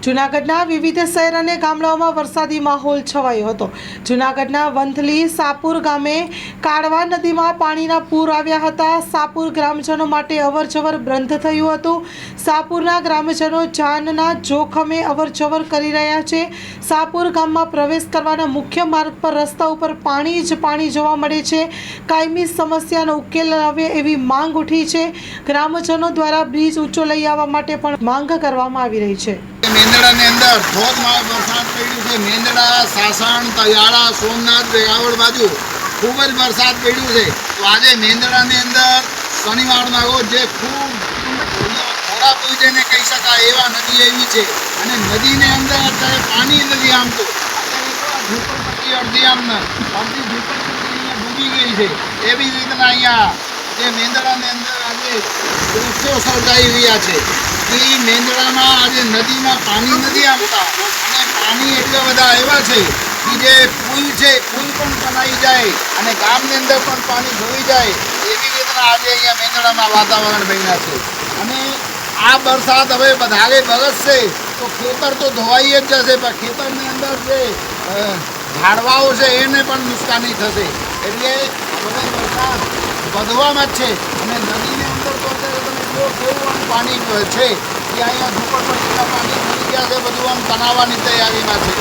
જૂનાગઢના વિવિધ શહેર અને ગામડાઓમાં વરસાદી માહોલ છવાયો હતો। જૂનાગઢના વંથલી સાપુર ગામે કાળવા નદીમાં પાણીના પૂર આવ્યા હતા। સાપુર ગ્રામજનો માટે અવરજવર બંધ થયું હતું। સાપુરના ગ્રામજનો જાનના જોખમે અવરજવર કરી રહ્યા છે। સાપુર ગામમાં પ્રવેશ કરવાના મુખ્ય માર્ગ પર રસ્તા ઉપર પાણી જ પાણી જોવા મળે છે। કાયમી સમસ્યાનો ઉકેલ આવે એવી માંગ ઉઠી છે। ગ્રામજનો દ્વારા બ્રિજ ઊંચો લઈ આવવા માટે પણ માંગ કરવામાં આવી રહી છે। મેંદડાની અંદર ધોધમાર વરસાદ પડ્યો છે। મેંદડા, સાસણ, તળિયાળા, સોમનાથ, વેરાવળ બાજુ ખૂબ જ વરસાદ પડ્યો છે। તો આજે મેંદડાની અંદર શનિવારના રોજ જે ખૂબ ખરાબ હોય છે ને કહી શકાય એવા નદી એવી છે અને નદીની અંદર અત્યારે પાણી નથી આમતું। અત્યારે ઝૂંપડપટ્ટી અડધી ઝૂંપડપટ્ટી ડૂબી ગઈ છે। એવી રીતના અહીંયા જે મેંદડાની અંદર આજે દ્રશ્યો સર્જાઈ રહ્યા છે કે મેંદડામાં આજે નદીમાં પાણી નથી આવતા અને પાણી એટલા બધા એવા છે કે જે પુલ છે પુલ પણ બનાવી જાય અને ગામની અંદર પણ પાણી ધોઈ જાય એવી રીતના આજે અહીંયા મેંદડામાં વાતાવરણ બન્યા છે। અને આ વરસાદ હવે વધારે વરસશે તો ખેતર તો ધોવાઈ જ જશે પણ ખેતરની અંદર જે ઝાડવાઓ છે એને પણ નુકસાની થશે। એટલે હવે વરસાદ વધવામાં જ છે અને નદીની અંદર તો અત્યારે તમે જો કેવું આમ પાણી છે કે અહીંયા ઝૂંપડપટ્ટીના પાણી ભરી ગયા છે, બધું આમ તણાવવાની તૈયારીમાં છે।